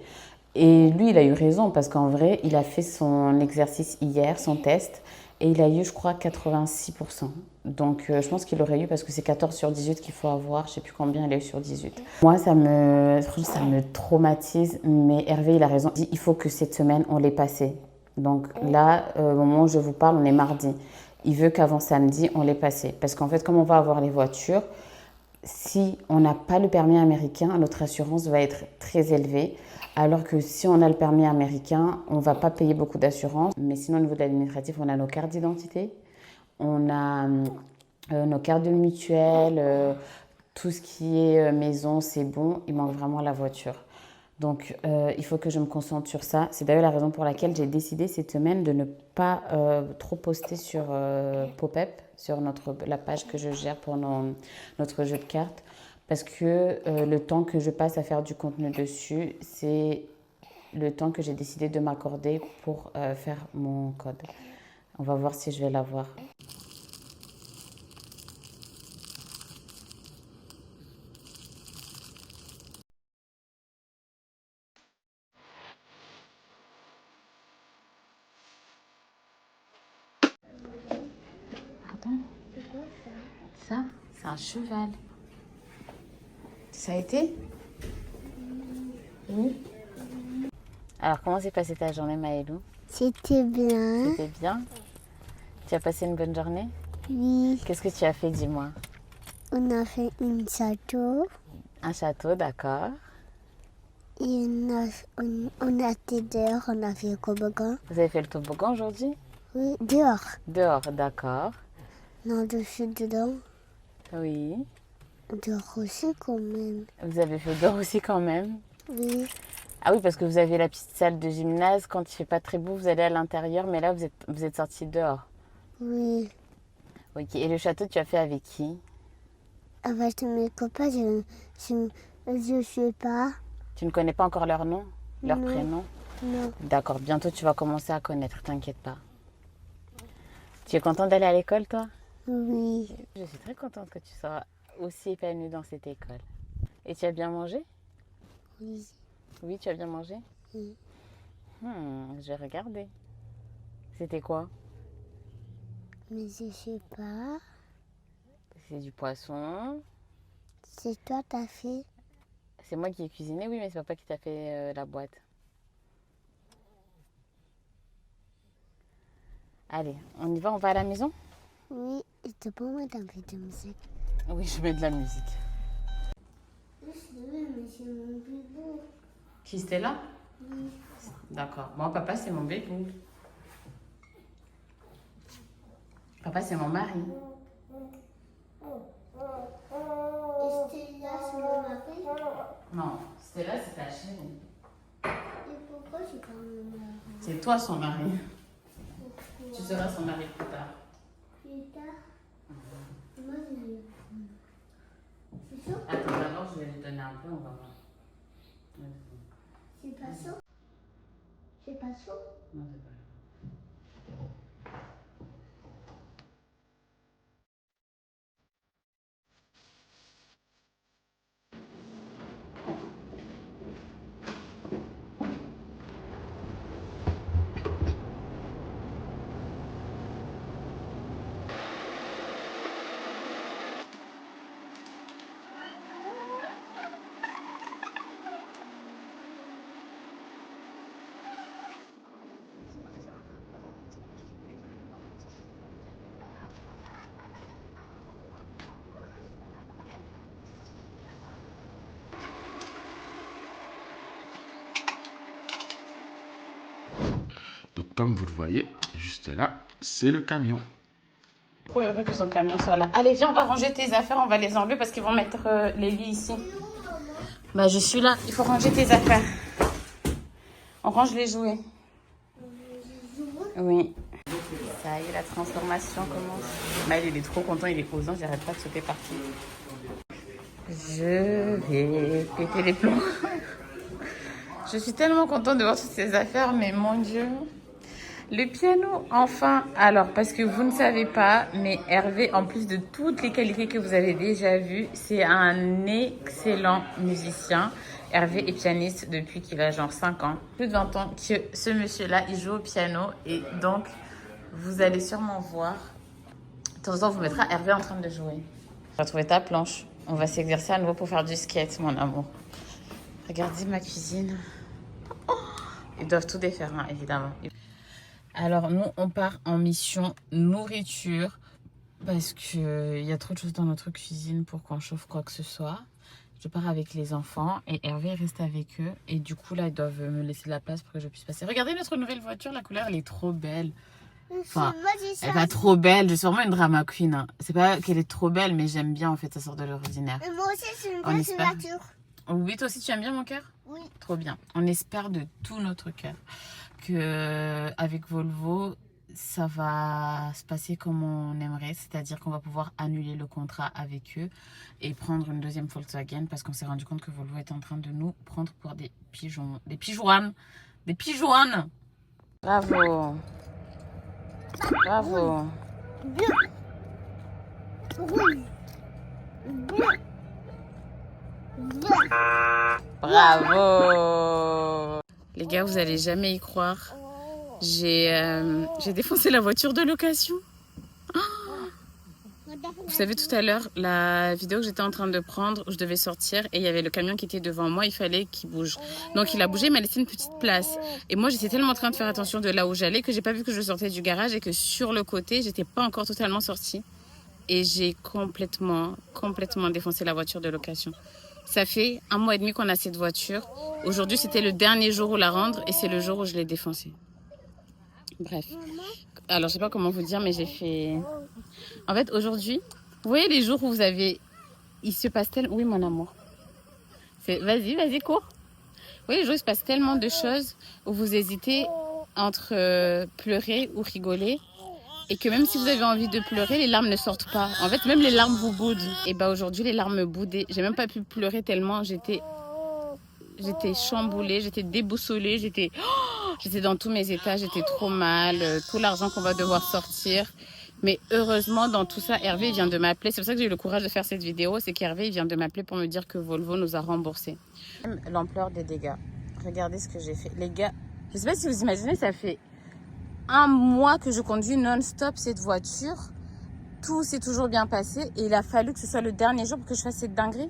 Et lui, il a eu raison parce qu'en vrai, il a fait son exercice hier, son test, et il a eu, je crois, 86%. Donc, je pense qu'il aurait eu parce que c'est 14 sur 18 qu'il faut avoir, je sais plus combien il a eu sur 18. Moi, ça me traumatise, mais Hervé, il a raison. Il faut que cette semaine, on l'ait passé. Donc là, au moment où je vous parle, on est mardi. Il veut qu'avant samedi, on l'ait passé. Parce qu'en fait, comme on va avoir les voitures, si on n'a pas le permis américain, notre assurance va être très élevée. Alors que si on a le permis américain, on ne va pas payer beaucoup d'assurance. Mais sinon, au niveau de l'administratif, on a nos cartes d'identité, on a nos cartes de mutuelle, tout ce qui est maison, c'est bon. Il manque vraiment la voiture. Donc, il faut que je me concentre sur ça. C'est d'ailleurs la raison pour laquelle j'ai décidé cette semaine de ne pas trop poster sur Pop-up, sur la page que je gère pour notre jeu de cartes. Parce que le temps que je passe à faire du contenu dessus, c'est le temps que j'ai décidé de m'accorder pour faire mon code. On va voir si je vais l'avoir. Ça, c'est un cheval. Ça a été? Oui. Alors, comment s'est passée ta journée, Maëlou? C'était bien. C'était bien? Tu as passé une bonne journée? Oui. Qu'est-ce que tu as fait, dis-moi? On a fait un château. Un château, d'accord. Et on a été dehors, on a fait le toboggan. Vous avez fait le toboggan aujourd'hui? Oui, dehors. Dehors, d'accord. Non, dessus, dedans. Oui. dehors aussi quand même. Vous avez fait dehors aussi quand même? Oui, Ah oui, parce que vous avez la petite salle de gymnase. Quand il fait pas très beau, vous allez à l'intérieur. Mais là, vous êtes sortis dehors. oui. Ok. Et le château, tu as fait avec qui? Avec mes copains, je sais pas. Tu ne connais pas encore leur nom? Leur Non. prénom? Non. D'accord. Bientôt, tu vas commencer à connaître. T'inquiète pas. Tu es contente d'aller à l'école, toi? Oui, Je suis très contente que tu sois aussi épanouie dans cette école. Et tu as bien mangé? oui, Oui, tu as bien mangé? oui. Je vais regarder. C'était quoi? Mais je sais pas. C'est du poisson. C'est toi t'as fait. C'est moi qui ai cuisiné, oui, mais c'est papa qui t'a fait la boîte. Allez, on y va, on va à la maison? Oui, et tu peux mettre un peu de musique. Oui, je mets de la musique. Oui, mais c'est mon bébé. Qui c'était là? Oui. D'accord. Moi, papa, c'est mon bébé. Papa, c'est mon mari. Et Stella, c'est mon mari. Non, Stella, c'est ta chérie. Et pourquoi c'est pas mon mari? C'est toi son mari. Tu seras son mari plus tard. Plus tard. Moi, je l'ai. C'est chaud? Attends, d'abord, je vais lui donner un peu, on va voir. C'est pas chaud? C'est pas chaud? Non, c'est pas. Donc, comme vous le voyez, juste là, c'est le camion. Pourquoi il veut pas que son camion soit là? Allez, viens, on va ranger tes affaires, on va les enlever parce qu'ils vont mettre les lits ici. Bah, je suis là, il faut ranger tes affaires. On range les jouets. Oui. Ça y est, la transformation commence. Maël, il est trop content, il est posant, j'arrête pas de sauter partout. Je vais péter les plombs. Je suis tellement contente de voir toutes ces affaires, mais mon Dieu. Le piano, enfin. Alors, parce que vous ne savez pas, mais Hervé, en plus de toutes les qualités que vous avez déjà vues, c'est un excellent musicien. Hervé est pianiste depuis qu'il a genre 5 ans. Plus de 20 ans que ce monsieur-là, il joue au piano. Et donc, vous allez sûrement voir. De temps en temps, on vous mettra Hervé en train de jouer. Tu vas trouver ta planche. On va s'exercer à nouveau pour faire du skate, mon amour. Regardez ma cuisine. Oh, ils doivent tout défaire, hein, évidemment. Alors, nous, on part en mission nourriture parce qu'il y a trop de choses dans notre cuisine pour qu'on chauffe quoi que ce soit. Je pars avec les enfants et Hervé reste avec eux. Et du coup, là, ils doivent me laisser de la place pour que je puisse passer. Regardez notre nouvelle voiture, la couleur, elle est trop belle. Enfin, elle est pas trop belle. Je suis vraiment une drama queen. Hein. C'est pas qu'elle est trop belle, mais j'aime bien, en fait, ça sort de l'ordinaire. Et moi aussi, c'est une belle voiture. Oui, toi aussi, tu aimes bien mon cœur? Oui. Trop bien. On espère de tout notre cœur que avec Volvo, ça va se passer comme on aimerait, c'est-à-dire qu'on va pouvoir annuler le contrat avec eux et prendre une deuxième Volkswagen parce qu'on s'est rendu compte que Volvo est en train de nous prendre pour des pigeons, des pigeouanes, des pigeouanes. Bravo, bravo. Bien. Rouge. Bien. Bien. Bravo. Les gars, vous allez jamais y croire. J'ai défoncé la voiture de location. Vous savez, tout à l'heure, la vidéo que j'étais en train de prendre, je devais sortir et il y avait le camion qui était devant moi, il fallait qu'il bouge. Donc il a bougé, il m'a laissé une petite place. Et moi, j'étais tellement en train de faire attention de là où j'allais que j'ai pas vu que je sortais du garage et que sur le côté, j'étais pas encore totalement sortie. Et j'ai complètement défoncé la voiture de location. Ça fait 1 mois et demi qu'on a cette voiture. Aujourd'hui, c'était le dernier jour où la rendre et c'est le jour où je l'ai défoncée. Bref. Alors, je sais pas comment vous dire, mais j'ai fait... En fait, aujourd'hui, vous voyez les jours où vous avez il se passe tellement... Oui, mon amour. Vas-y, cours. Oui, les jours, il se passe tellement de choses où vous hésitez entre pleurer ou rigoler. Et que même si vous avez envie de pleurer, les larmes ne sortent pas. En fait, même les larmes vous boudent. Et bah aujourd'hui, les larmes me boudaient. J'ai même pas pu pleurer tellement j'étais chamboulée, j'étais déboussolée, j'étais dans tous mes états, j'étais trop mal, tout l'argent qu'on va devoir sortir. Mais heureusement, dans tout ça, Hervé vient de m'appeler. C'est pour ça que j'ai eu le courage de faire cette vidéo. C'est qu'Hervé vient de m'appeler pour me dire que Volvo nous a remboursé. L'ampleur des dégâts. Regardez ce que j'ai fait. Les gars, je sais pas si vous imaginez, ça fait 1 mois que je conduis non-stop cette voiture. Tout s'est toujours bien passé. Et il a fallu que ce soit le dernier jour pour que je fasse cette dinguerie.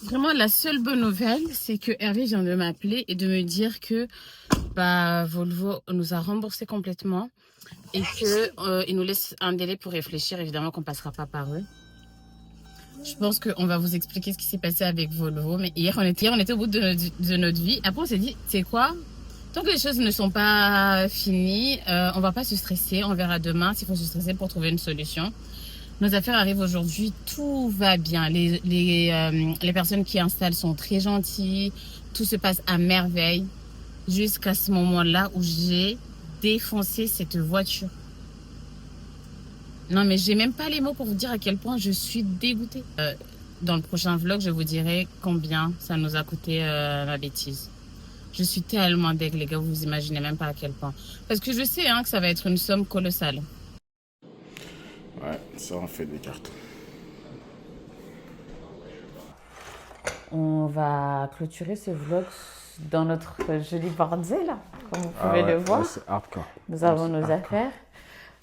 Vraiment, la seule bonne nouvelle, c'est que Hervé vient de m'appeler et de me dire que Volvo nous a remboursé complètement. Et qu'il nous laisse un délai pour réfléchir. Évidemment qu'on ne passera pas par eux. Je pense qu'on va vous expliquer ce qui s'est passé avec Volvo. Mais hier, on était au bout de notre vie. Après, on s'est dit, c'est quoi? Tant que les choses ne sont pas finies, on ne va pas se stresser. On verra demain s'il faut se stresser pour trouver une solution. Nos affaires arrivent aujourd'hui. Tout va bien. Les personnes qui installent sont très gentilles. Tout se passe à merveille. Jusqu'à ce moment-là où j'ai défoncer cette voiture. Non, mais j'ai même pas les mots pour vous dire à quel point je suis dégoûtée. Dans le prochain vlog, je vous dirai combien ça nous a coûté ma bêtise. Je suis tellement deg, les gars, vous imaginez même pas à quel point. Parce que je sais que ça va être une somme colossale. Ouais, ça en fait des cartes. On va clôturer ce vlog dans notre joli bordel, comme vous pouvez le voir. Ouais, c'est hardcore. Nous avons nos affaires.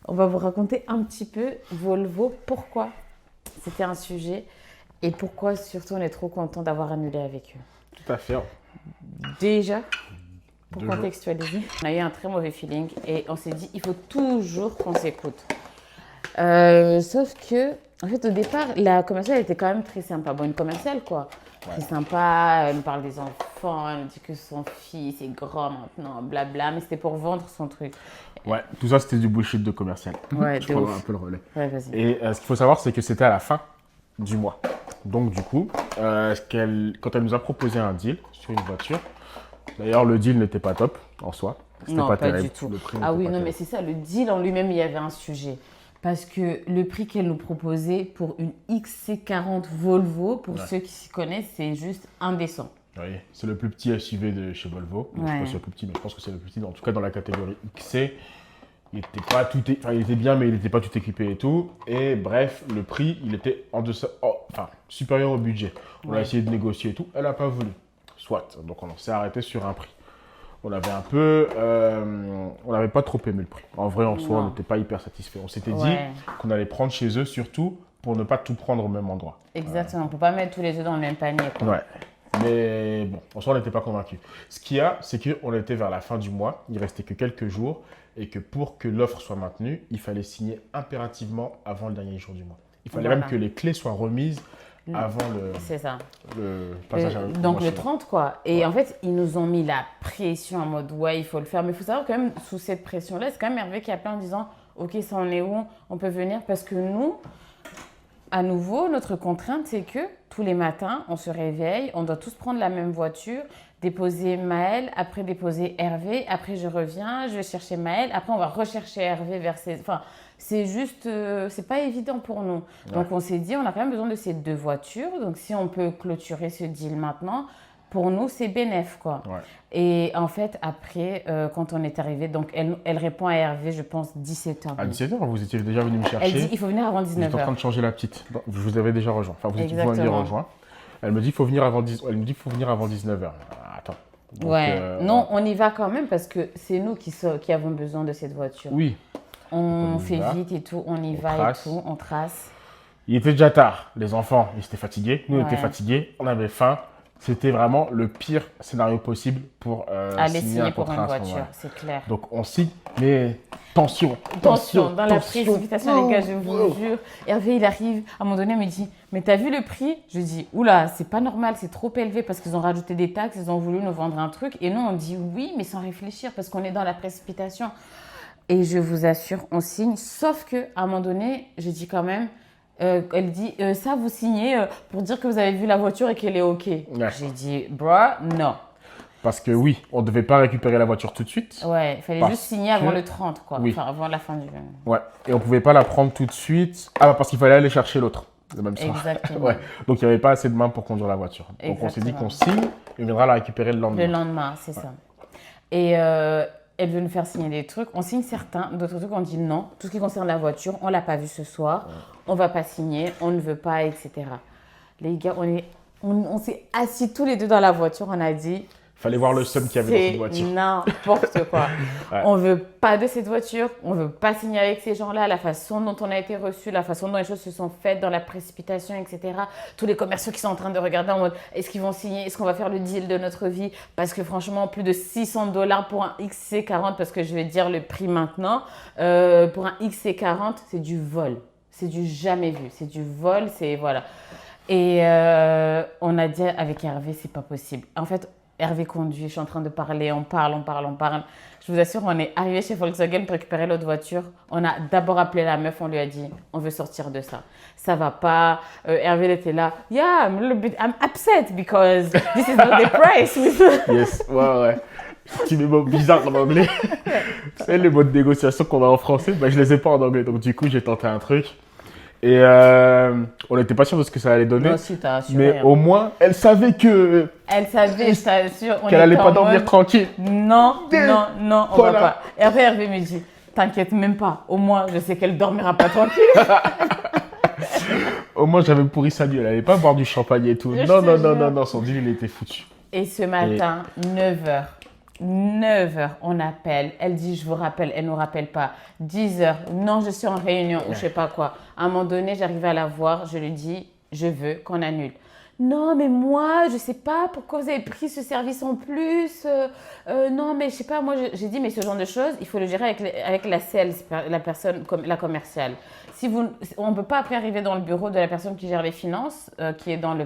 On va vous raconter un petit peu Volvo, pourquoi c'était un sujet et pourquoi surtout on est trop content d'avoir annulé avec eux. Tout à fait. Déjà, pour contextualiser, on a eu un très mauvais feeling et on s'est dit il faut toujours qu'on s'écoute. Sauf que, en fait, au départ, la commerciale était quand même très sympa. Bon, une commerciale, quoi. Ouais. Très sympa, elle me parle des enfants, elle me dit que son fils est grand maintenant, blabla, mais c'était pour vendre son truc. Ouais, tout ça c'était du bullshit de commercial. Ouais, je prends un peu le relais. Ouais, vas-y. Et ce qu'il faut savoir, c'est que c'était à la fin du mois. Donc du coup, quand elle nous a proposé un deal sur une voiture, d'ailleurs le deal n'était pas top en soi. Non, pas terrible. du tout. Ah oui, non, mais c'est ça, le deal en lui-même, il y avait un sujet. Parce que le prix qu'elle nous proposait pour une XC40 Volvo, pour ceux qui s'y connaissent, c'est juste indécent. Oui, c'est le plus petit SUV de chez Volvo. Donc, je sais pas si c'est le plus petit, mais je pense que c'est le plus petit. En tout cas, dans la catégorie XC, il était pas tout, il était bien, mais il n'était pas tout équipé et tout. Et bref, le prix, il était en deçà, supérieur au budget. On a essayé de négocier et tout. Elle n'a pas voulu. Soit. Donc, on s'est arrêté sur un prix. On avait un peu, on n'avait pas trop aimé le prix. En vrai, en soi, on n'était pas hyper satisfait. On s'était dit qu'on allait prendre chez eux, surtout pour ne pas tout prendre au même endroit. Exactement, pour ne pas mettre tous les œufs dans le même panier. Quoi. Ouais. Mais bon, en soi, on n'était pas convaincus. Ce qu'il y a, c'est qu'on était vers la fin du mois, il restait que quelques jours, et que pour que l'offre soit maintenue, il fallait signer impérativement avant le dernier jour du mois. Il fallait même que les clés soient remises avant le passage à donc le 30 quoi. Et en fait, ils nous ont mis la pression en mode ouais, il faut le faire. Mais il faut savoir quand même, sous cette pression-là, c'est quand même Hervé qui a appelé en disant ok, ça en est où? On peut venir parce que nous, à nouveau, notre contrainte, c'est que tous les matins, on se réveille, on doit tous prendre la même voiture, déposer Maël, après déposer Hervé, après je reviens, je vais chercher Maël, après on va rechercher Hervé vers ses... Enfin, c'est juste, c'est pas évident pour nous. Ouais. Donc on s'est dit, on a quand même besoin de ces 2 voitures, donc si on peut clôturer ce deal maintenant, pour nous, c'est bénef, quoi. Ouais. Et en fait, après, quand on est arrivé, donc elle répond à Hervé, je pense, 17h. À 17h, vous étiez déjà venu me chercher. Elle dit, il faut venir avant 19h. Vous êtes en train de changer la petite. Je vous avais déjà rejoint. Enfin, vous m'aviez rejoint. Elle me dit, il faut venir avant 19h. Attends. Donc, non, on y va quand même parce que c'est nous qui avons besoin de cette voiture. Oui. On fait vite et tout, on y va et tout, on trace. Il était déjà tard. Les enfants, ils étaient fatigués. Nous, on était fatigués. On avait faim. C'était vraiment le pire scénario possible pour signer pour une voiture, c'est clair. Donc on signe, mais tension. Dans la précipitation, les gars, je vous jure. Hervé, il arrive, à un moment donné, il me dit, mais t'as vu le prix? Je dis, oula, c'est pas normal, c'est trop élevé parce qu'ils ont rajouté des taxes, ils ont voulu nous vendre un truc. Et nous, on dit oui, mais sans réfléchir parce qu'on est dans la précipitation. Et je vous assure, on signe, sauf qu'à un moment donné, je dis quand même, Elle dit, ça, vous signez pour dire que vous avez vu la voiture et qu'elle est OK. J'ai dit, bruh, non. Parce que oui, on ne devait pas récupérer la voiture tout de suite. Ouais, il fallait juste signer avant le 30, quoi. Oui. Enfin, avant la fin du... Ouais, et on ne pouvait pas la prendre tout de suite. Ah, parce qu'il fallait aller chercher l'autre le même soir. Exactement. Ouais. Donc, il n'y avait pas assez de main pour conduire la voiture. Donc, on s'est dit qu'on signe et on viendra la récupérer le lendemain. Le lendemain, c'est ça. Et elle veut nous faire signer des trucs. On signe certains, d'autres trucs, on dit non. Tout ce qui concerne la voiture, on ne l'a pas vu ce soir. On ne va pas signer, on ne veut pas, etc. Les gars, on s'est assis tous les deux dans la voiture. On a dit... Fallait voir le seum qu'il y avait dans cette voiture. C'est n'importe quoi. Ouais. On ne veut pas de cette voiture. On ne veut pas signer avec ces gens-là. La façon dont on a été reçu, la façon dont les choses se sont faites dans la précipitation, etc. Tous les commerciaux qui sont en train de regarder en mode est-ce qu'ils vont signer? Est-ce qu'on va faire le deal de notre vie? Parce que franchement, plus de $600 pour un XC40, parce que je vais dire le prix maintenant, pour un XC40, c'est du vol. C'est du jamais vu. C'est du vol. C'est voilà. Et on a dit avec Hervé, c'est pas possible. En fait, Hervé conduit, je suis en train de parler, on parle. Je vous assure, on est arrivé chez Volkswagen pour récupérer l'autre voiture. On a d'abord appelé la meuf, on lui a dit, on veut sortir de ça. Ça va pas. Hervé il était là, yeah, I'm upset because this is not the price. Yes, ouais. Petit mémo bizarre en anglais. Tu sais, les mots de négociation qu'on a en français, je les ai pas en anglais. Donc du coup, j'ai tenté un truc. Et on n'était pas sûr de ce que ça allait donner. Moi aussi, t'as assuré. Mais au moins, elle savait que... Elle savait, je t'assure. Qu'elle n'allait pas dormir tranquille. Non, on va pas. Et après, Hervé me dit, t'inquiète même pas. Au moins, je sais qu'elle dormira pas tranquille. Au moins, j'avais pourri sa nuit. Elle n'allait pas boire du champagne et tout. Non, son deal, il était foutu. Et ce matin, 9h, on appelle. Elle dit, je vous rappelle. Elle ne nous rappelle pas. 10h, non, je suis en réunion ou je sais pas quoi. À un moment donné, j'arrive à la voir. Je lui dis, je veux qu'on annule. Non, mais moi, je sais pas pourquoi vous avez pris ce service en plus. Non, mais je sais pas. Moi, j'ai dit, mais ce genre de choses, il faut le gérer avec la sales, la personne, la commerciale. On ne peut pas après arriver dans le bureau de la personne qui gère les finances, qui est dans le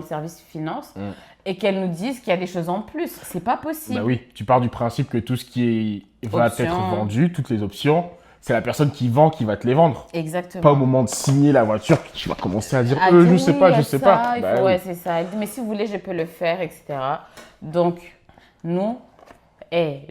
service finance, et qu'elle nous dise qu'il y a des choses en plus. C'est pas possible. Bah oui, tu pars du principe que tout ce qui va être vendu, toutes les options, c'est la personne qui vend qui va te les vendre. Exactement. Pas au moment de signer la voiture que tu vas commencer à dire je sais pas. Ouais, c'est ça. Elle dit, mais si vous voulez, je peux le faire, etc. Donc, nous,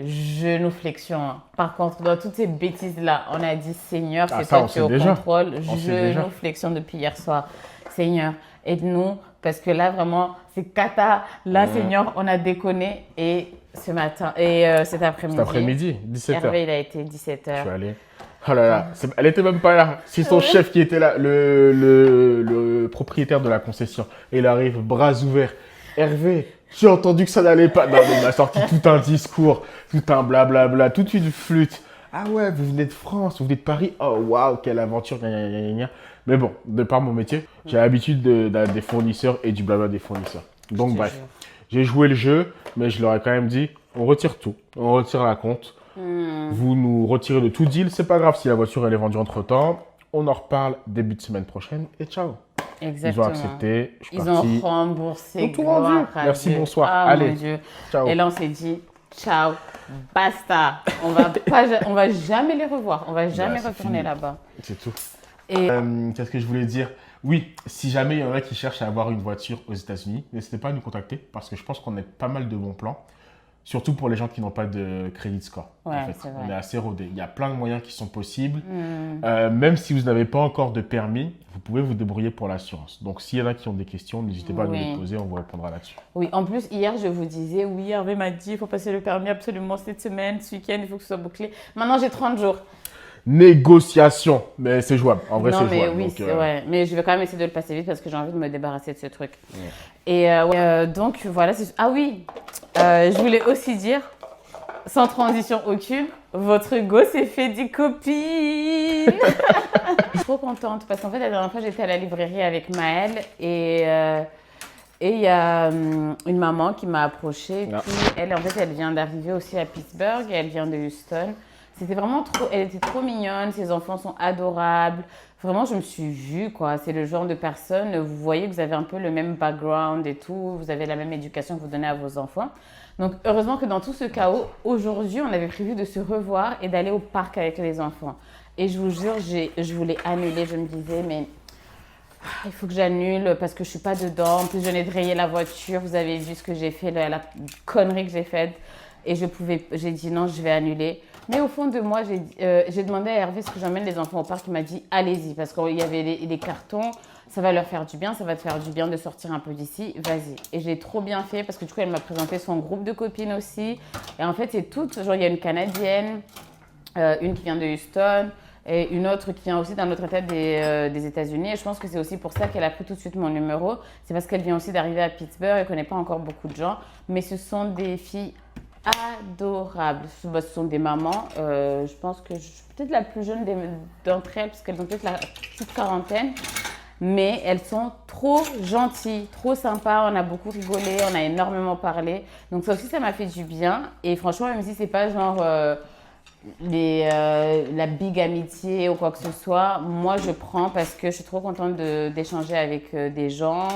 genuflexion. Par contre, dans toutes ces bêtises-là, on a dit, Seigneur, c'est toi qui es au contrôle. Genuflexion depuis hier soir. Seigneur, aide-nous, parce que là, vraiment, c'est cata. Là, Seigneur, on a déconné. Et ce matin, cet après-midi. 17h. Hervé, il a été 17h. Je suis allé. Oh là là, elle était même pas là. C'est son chef qui était là, le propriétaire de la concession. Et il arrive, bras ouverts. Hervé, j'ai entendu que ça n'allait pas. Non, mais il m'a sorti tout un discours, tout un blablabla, toute une flûte. Ah ouais, vous venez de France, vous venez de Paris. Oh waouh, quelle aventure. Mais bon, de par mon métier, j'ai l'habitude des fournisseurs et du blabla des fournisseurs. Donc bref, j'ai joué le jeu, mais je leur ai quand même dit, on retire tout, on retire la compte. Vous nous retirez de tout deal, c'est pas grave si la voiture elle est vendue entre temps. On en reparle début de semaine prochaine et ciao. Exactement. Ils ont accepté, je suis Ils parti. ont remboursé. Ils ont tout rendu. Merci, bonsoir. Ah, allez, mon Dieu. Ciao. Et là on s'est dit, ciao, basta. On va jamais les revoir. On va jamais retourner là-bas. C'est tout. Et qu'est-ce que je voulais dire? Oui, si jamais il y en a qui cherchent à avoir une voiture aux États-Unis, n'hésitez pas à nous contacter parce que je pense qu'on a pas mal de bons plans. Surtout pour les gens qui n'ont pas de credit score. Ouais, en fait. c'est vrai. On est assez rodés. Il y a plein de moyens qui sont possibles. Même si vous n'avez pas encore de permis, vous pouvez vous débrouiller pour l'assurance. Donc, s'il y en a qui ont des questions, n'hésitez pas à nous les poser, on vous répondra là-dessus. Oui, en plus, hier, je vous disais, oui, Hervé m'a dit, il faut passer le permis absolument cette semaine, ce week-end, il faut que ce soit bouclé. Maintenant, j'ai 30 jours. Négociation, mais c'est jouable. En vrai, c'est jouable. Non, mais oui, donc, c'est ouais. Mais je vais quand même essayer de le passer vite parce que j'ai envie de me débarrasser de ce truc. Et donc, voilà. Ah oui, je voulais aussi dire, sans transition aucune, votre go s'est fait des copines. Je suis trop contente parce qu'en fait, la dernière fois, j'étais à la librairie avec Maëlle et il y a une maman qui m'a approchée. Puis elle, en fait, elle vient d'arriver aussi à Pittsburgh et elle vient de Houston. C'était vraiment elle était trop mignonne, ses enfants sont adorables. Vraiment, je me suis vue, quoi. C'est le genre de personne, vous voyez que vous avez un peu le même background et tout, vous avez la même éducation que vous donnez à vos enfants. Donc, heureusement que dans tout ce chaos, aujourd'hui, on avait prévu de se revoir et d'aller au parc avec les enfants. Et je vous jure, je voulais annuler, je me disais, mais il faut que j'annule parce que je suis pas dedans. En plus, je venais de rayer la voiture. Vous avez vu ce que j'ai fait, la connerie que j'ai faite. Et j'ai dit non, je vais annuler. Mais au fond de moi, j'ai demandé à Hervé ce que j'emmène les enfants au parc. Il m'a dit allez-y parce qu'il y avait les cartons. Ça va leur faire du bien, ça va te faire du bien de sortir un peu d'ici. Vas-y. Et j'ai trop bien fait parce que du coup, elle m'a présenté son groupe de copines aussi. Et en fait, c'est toutes. Genre, il y a une Canadienne, une qui vient de Houston. Et une autre qui vient aussi d'un autre état des États-Unis. Et je pense que c'est aussi pour ça qu'elle a pris tout de suite mon numéro. C'est parce qu'elle vient aussi d'arriver à Pittsburgh. Elle ne connaît pas encore beaucoup de gens. Mais ce sont des filles adorables. Ce sont des mamans. Je pense que je suis peut-être la plus jeune d'entre elles, parce qu'elles ont peut-être la petite quarantaine. Mais elles sont trop gentilles, trop sympas. On a beaucoup rigolé, on a énormément parlé. Donc ça aussi, ça m'a fait du bien. Et franchement, même si c'est pas genre... la big amitié ou quoi que ce soit, moi je prends parce que je suis trop contente d'échanger avec des gens,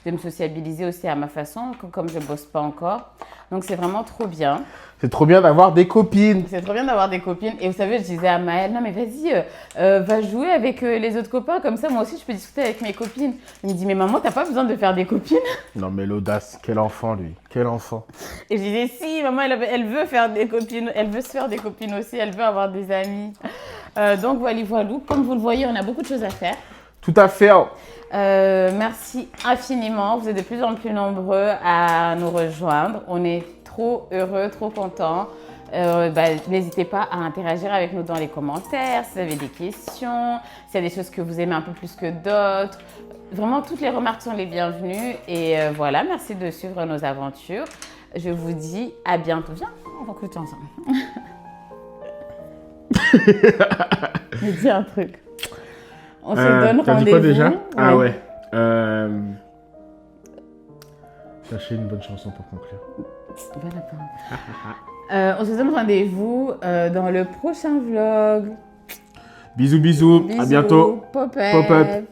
de me sociabiliser aussi à ma façon, comme je bosse pas encore. Donc c'est vraiment trop bien. C'est trop bien d'avoir des copines. C'est trop bien d'avoir des copines. Et vous savez, je disais à Maëlle, non mais vas-y, va jouer avec les autres copains, comme ça moi aussi je peux discuter avec mes copines. Elle me dit, mais maman, t'as pas besoin de faire des copines? Non mais l'audace, quel enfant lui, quel enfant. Et je disais, si, maman, elle veut faire des copines, elle veut se faire des copines aussi, elle veut avoir des amis. Donc voilà, comme vous le voyez, on a beaucoup de choses à faire. Tout à fait. Merci infiniment, vous êtes de plus en plus nombreux à nous rejoindre. On est trop heureux, trop contents. N'hésitez pas à interagir avec nous dans les commentaires, si vous avez des questions, s'il y a des choses que vous aimez un peu plus que d'autres. Vraiment, toutes les remarques sont les bienvenues. Et voilà, merci de suivre nos aventures. Je vous dis à bientôt. Viens, on va écouter ensemble. Je dis un truc. On se donne rendez-vous. T'as dit quoi déjà? Ah ouais. Cherchez une bonne chanson pour conclure. Voilà. On se donne rendez-vous dans le prochain vlog. Bisous, bisous. À bientôt. Pop-up. Pop-up.